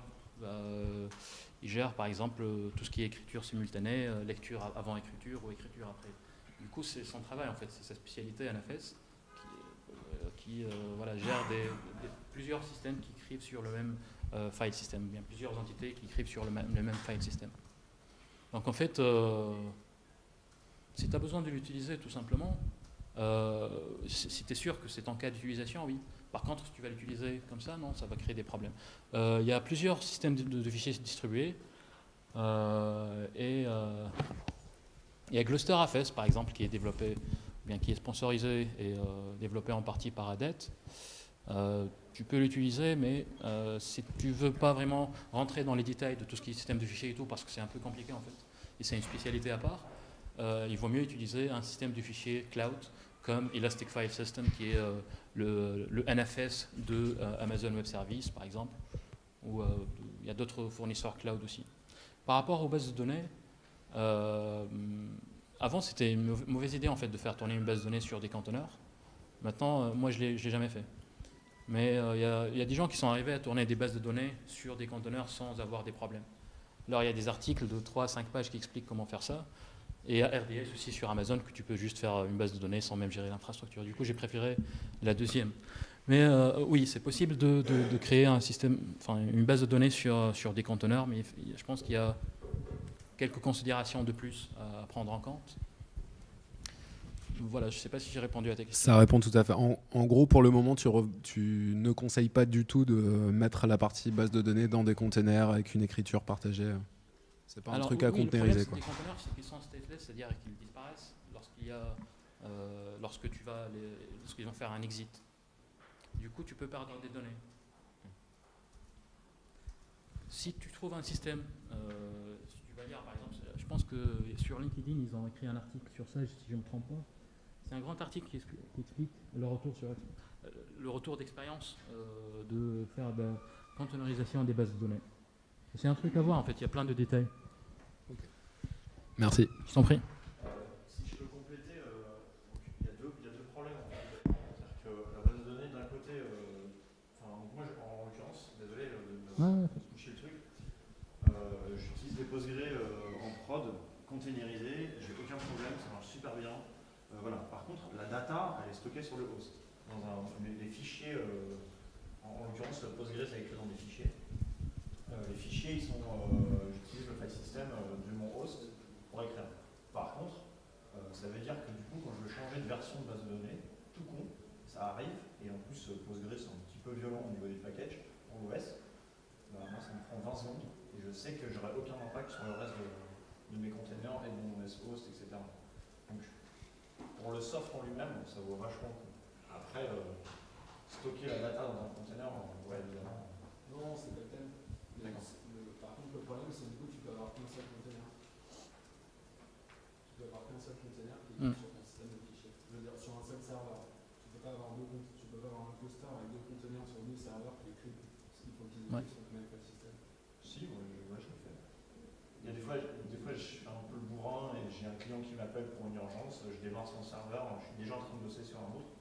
il gère par exemple tout ce qui est écriture simultanée, lecture avant écriture ou écriture après. Du coup, c'est son travail en fait, c'est sa spécialité NFS qui voilà, gère plusieurs systèmes qui écrivent sur le même file system, bien plusieurs entités qui écrivent sur le même file system. Donc en fait, si tu as besoin de l'utiliser tout simplement, si tu es sûr que c'est ton cas d'utilisation, oui. Par contre, si tu vas l'utiliser comme ça, non, ça va créer des problèmes. Il y a plusieurs systèmes de fichiers distribués. Il y a GlusterFS, par exemple, qui est développé, bien qui est sponsorisé et développé en partie par ADET. Tu peux l'utiliser, mais si tu ne veux pas vraiment rentrer dans les détails de tout ce qui est système de fichiers et tout, parce que c'est un peu compliqué en fait, et c'est une spécialité à part, il vaut mieux utiliser un système de fichiers cloud comme Elastic File System, qui est le NFS de Amazon Web Services, par exemple, ou il y a d'autres fournisseurs cloud aussi. Par rapport aux bases de données, avant c'était une mauvaise idée en fait de faire tourner une base de données sur des conteneurs. Maintenant, moi je l'ai jamais fait. Mais il y a des gens qui sont arrivés à tourner des bases de données sur des conteneurs sans avoir des problèmes. Alors il y a des articles de 3 à 5 pages qui expliquent comment faire ça. Et il y a RDS aussi sur Amazon que tu peux juste faire une base de données sans même gérer l'infrastructure. Du coup, j'ai préféré la deuxième. Mais oui, c'est possible de créer un système, enfin une base de données sur des conteneurs, mais je pense qu'il y a quelques considérations de plus à prendre en compte. Voilà, je ne sais pas si j'ai répondu à ta question. Ça répond tout à fait. En gros, pour le moment, tu ne conseilles pas du tout de mettre la partie base de données dans des containers avec une écriture partagée. C'est pas un truc à containeriser. Le problème, des conteneurs, c'est qu'ils sont stateless, c'est-à-dire qu'ils disparaissent lorsqu'ils vont faire un exit. Du coup, tu peux perdre des données. Si tu trouves un système, si tu vas lire par exemple, je pense que sur LinkedIn, ils ont écrit un article sur ça, si je ne me trompe pas. C'est un grand article qui explique le retour d'expérience de faire de la containerisation des bases de données. C'est un truc à voir en fait, il y a plein de détails. Okay. Merci. Je t'en prie. Si je peux compléter, il y a deux problèmes en fait. C'est-à-dire que la base de données d'un côté, moi en l'occurrence, désolé de toucher le truc, j'utilise des Postgre en prod, containerisés, j'ai aucun problème, ça marche super bien. Voilà. Par contre, la data, elle est stockée sur le host. Les fichiers, en l'occurrence, Postgre, ça écrit dans des fichiers. Les fichiers, j'utilise le file system de mon host pour écrire. Par contre, ça veut dire que du coup, quand je veux changer de version de base de données, tout con, ça arrive, et en plus, Postgre, c'est un petit peu violent au niveau des packages pour l'OS. Moi, ça me prend 20 secondes, et je sais que j'aurai aucun impact sur le reste de mes containers et de mon OS host, etc. Donc, pour le soft en lui-même, ça vaut vachement le coup. Après, stocker la data dans un container, ouais, évidemment. Non, c'est pas le thème. Par contre, le problème, c'est que du coup, tu peux avoir qu'un seul container. Tu peux avoir qu'un seul container qui est sur ton système de fichiers. Je veux dire, sur un seul serveur. Tu peux pas avoir un cluster avec deux containers sur deux serveurs qui écrivent ce qu'il faut qu'ils écrivent sur le même file system. Si, ouais, je le fais. Il y a des fois, je suis un peu le bourrin et j'ai un client qui m'appelle pour une urgence, je démarre son serveur, je suis déjà en train de bosser sur un autre.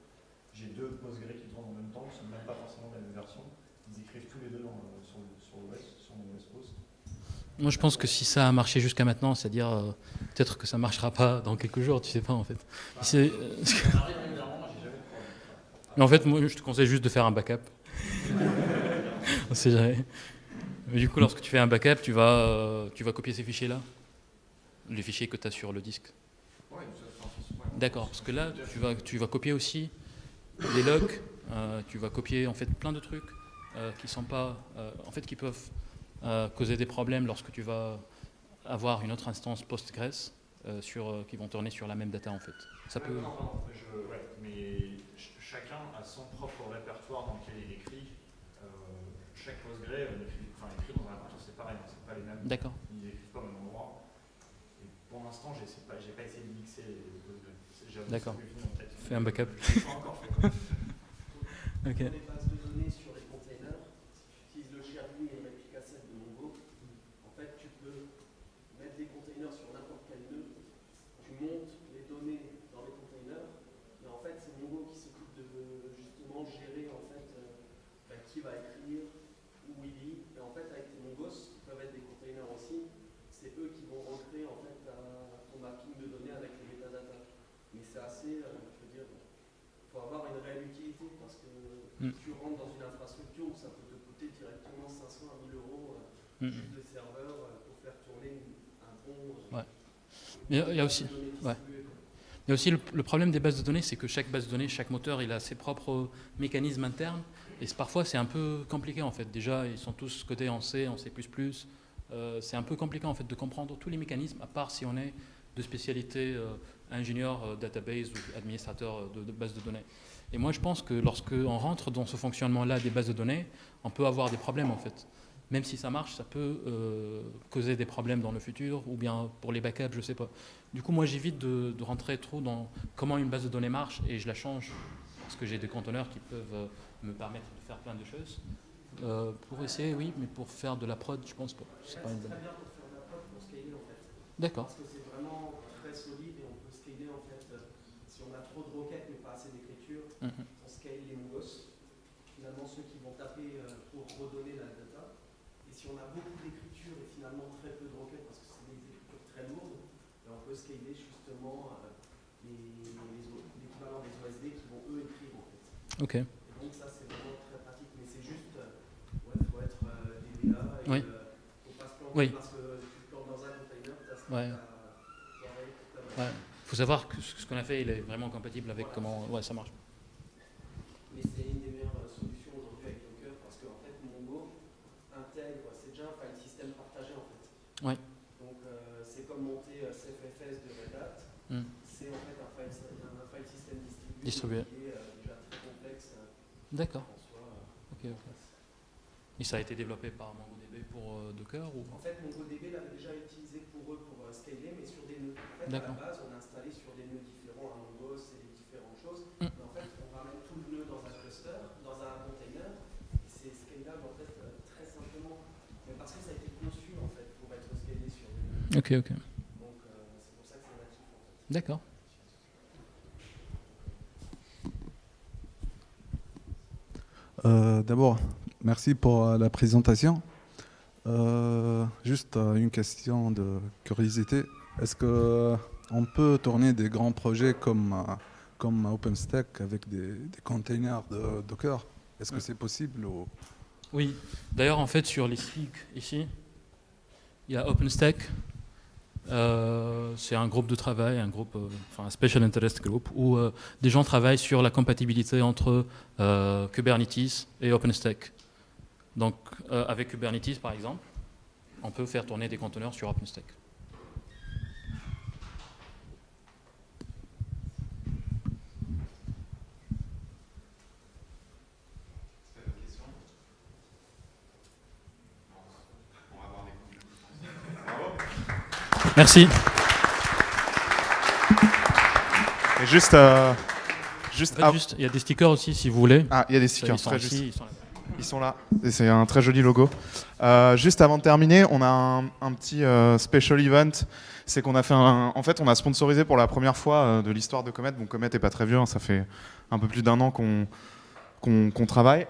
J'ai deux Postgre qui tournent en même temps, ce ne sont même pas forcément la même version. Ils écrivent tous les deux sur l'OS, sur mon OS host. Moi, je pense que si ça a marché jusqu'à maintenant, c'est-à-dire peut-être que ça ne marchera pas dans quelques jours, tu sais pas en fait. Mais en fait, moi, je te conseille juste de faire un backup. On sait jamais. Mais du coup, lorsque tu fais un backup, tu vas copier ces fichiers-là, les fichiers que tu as sur le disque. D'accord, parce que là, tu vas copier aussi les logs, tu vas copier en fait plein de trucs qui sont pas, qui peuvent causer des problèmes lorsque tu vas avoir une autre instance Postgres qui vont tourner sur la même data en fait. Ça peut. Mais chacun a son propre répertoire dans lequel il écrit. Chaque Postgre écrit dans un répertoire, c'est pareil, c'est pas les mêmes. D'accord. Ils n'écrivent pas au même endroit. Et pour l'instant, j'ai pas essayé de mixer les Postgre. D'accord. Fais un backup. Pas encore fait. Ok. Dans les bases de données sur les containers, si tu utilises le Chervue et le Replica 7 de Mongo, en fait, tu peux mettre des containers sur n'importe quel nœud. Tu montes les données dans les containers, mais en fait, c'est Mongo qui s'occupe de justement gérer en fait qui va écrire, où il lit. Et en fait, avec tes Mongos, qui peuvent être des containers en tu rentres dans une infrastructure où ça peut te coûter directement 500 à 1000 euros juste de serveur pour faire tourner un bon. Ouais. Mais il y a aussi. Ouais. Il y a aussi le problème des bases de données, c'est que chaque base de données, chaque moteur, il a ses propres mécanismes internes. Et parfois, c'est un peu compliqué en fait. Déjà, ils sont tous codés en C, en C++. C'est un peu compliqué en fait de comprendre tous les mécanismes, à part si on est de spécialité ingénieur database ou administrateur de base de données. Et moi, je pense que lorsqu'on rentre dans ce fonctionnement-là des bases de données, on peut avoir des problèmes en fait. Même si ça marche, ça peut causer des problèmes dans le futur, ou bien pour les backups, je ne sais pas. Du coup, moi, j'évite de rentrer trop dans comment une base de données marche, et je la change, parce que j'ai des conteneurs qui peuvent me permettre de faire plein de choses. Pour essayer, oui, mais pour faire de la prod, je pense pas. C'est pas une bonne. Très bien pour faire de la prod, pour scaler en fait. D'accord. Parce que c'est vraiment très solide et on peut scaler en fait. Si on a trop de requêtes mais pas assez d'écriture, on scale les Mongos. Finalement, ceux qui vont taper pour redonner la data. Et si on a beaucoup d'écriture et finalement très peu de requêtes, parce que c'est des écritures très lourdes, on peut scaler justement l'équivalent des OSD qui vont eux écrire en fait. Ok. Et donc ça c'est vraiment très pratique, mais c'est juste, il faut être DBA et oui. Faut pas se planter oui. parce que tu te plantes dans un container, tu as ouais. Ouais. Faut savoir que ce qu'on a fait, il est vraiment compatible avec comment ça marche. Mais c'est une des meilleures solutions aujourd'hui avec Docker parce qu'en fait Mongo intègre, c'est déjà un file system partagé en fait. Ouais. Donc c'est comme monter CFFS de Red Hat, c'est en fait un file system distribué. Qui est déjà très complexe. D'accord. Ok. Et ça a été développé par MongoDB pour Docker ou... En fait, MongoDB l'avait déjà utilisé pour eux pour scaler, mais sur des nœuds. En fait, à la base, on a installé sur des nœuds différents à Mongo, c'est des différentes choses. Mais en fait, on ramène tout le nœud dans un cluster, dans un container, et c'est scalable en fait très simplement. Mais parce que ça a été conçu en fait pour être scalé sur des nœuds. Ok. Donc c'est pour ça que c'est natif en fait. D'accord. D'abord, merci pour la présentation. Juste une question de curiosité. Est-ce qu'on peut tourner des grands projets comme OpenStack avec des containers de Docker? Est-ce que c'est possible ou... Oui. D'ailleurs, en fait, sur les SIG ici, il y a OpenStack. C'est un groupe de travail, un Special Interest Group, où des gens travaillent sur la compatibilité entre Kubernetes et OpenStack. Donc, avec Kubernetes, par exemple, on peut faire tourner des conteneurs sur OpenStack. Merci. Et juste, il y a des stickers aussi, si vous voulez. Ah, il y a des stickers, ils sont très ici, juste. Ils sont là. Et c'est un très joli logo. Juste avant de terminer, on a un petit special event. C'est qu'on a fait en fait, on a sponsorisé pour la première fois de l'histoire de Comet. Bon, Comet n'est pas très vieux, hein, ça fait un peu plus d'1 an qu'on travaille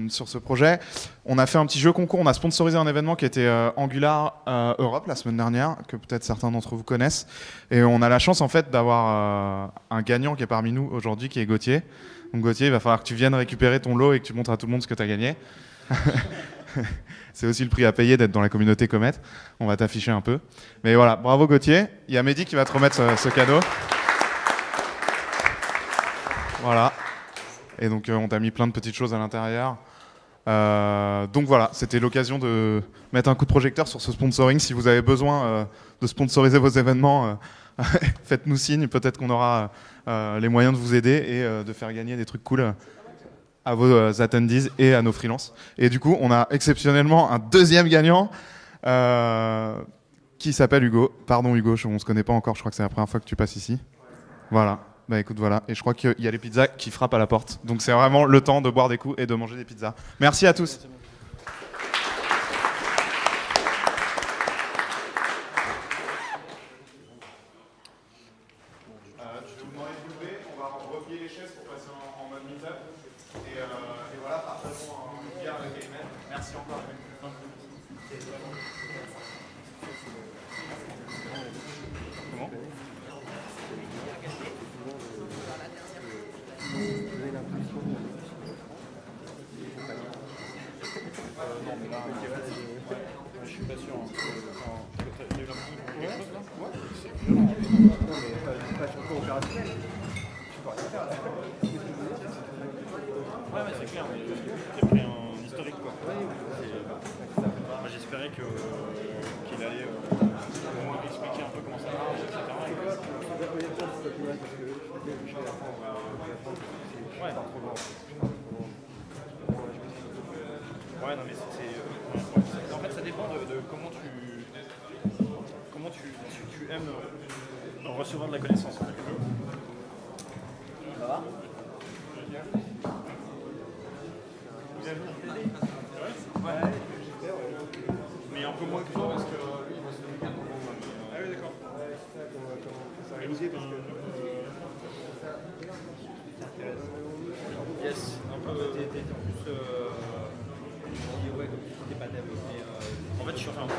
sur ce projet. On a fait un petit jeu concours, on a sponsorisé un événement qui était Angular Europe la semaine dernière, que peut-être certains d'entre vous connaissent. Et on a la chance en fait d'avoir un gagnant qui est parmi nous aujourd'hui, qui est Gauthier. Donc Gauthier, il va falloir que tu viennes récupérer ton lot et que tu montres à tout le monde ce que tu as gagné. C'est aussi le prix à payer d'être dans la communauté Comet. On va t'afficher un peu. Mais voilà, bravo Gauthier. Il y a Mehdi qui va te remettre ce cadeau. Voilà. Et donc on t'a mis plein de petites choses à l'intérieur. Donc voilà, c'était l'occasion de mettre un coup de projecteur sur ce sponsoring. Si vous avez besoin de sponsoriser vos événements, faites-nous signe. Peut-être qu'on aura les moyens de vous aider et de faire gagner des trucs cool à vos attendees et à nos freelances. Et du coup, on a exceptionnellement un deuxième gagnant qui s'appelle Hugo. Pardon Hugo, on ne se connaît pas encore, je crois que c'est la première fois que tu passes ici. Voilà. Bah écoute, voilà. Et je crois qu'il y a les pizzas qui frappent à la porte. Donc c'est vraiment le temps de boire des coups et de manger des pizzas. Merci à tous. Merci encore. Comment ? non, mais là, je suis pas sûr. T'as eu l'impression de quelque chose là? Ouais, c'est violent. Non, mais pas sur le plan opérationnel. Tu peux rien faire là. Ouais, mais c'est clair, mais j'ai pris un historique quoi. Moi j'espérais qu'il allait nous expliquer un peu comment ça marche, etc. Ouais, pas trop loin. Ouais, non, mais en fait, ça dépend de comment tu aimes recevoir de la connaissance. Ça va? Vous avez venir t'aider? Ouais. Mais un peu moins que toi parce que lui il va se faire. Ah oui, d'accord. Ça va réaliser parce que. Yes, un peu. T'es en plus. Ouais, comme tu dis, t'es pas dev. Mais en fait, je suis en train de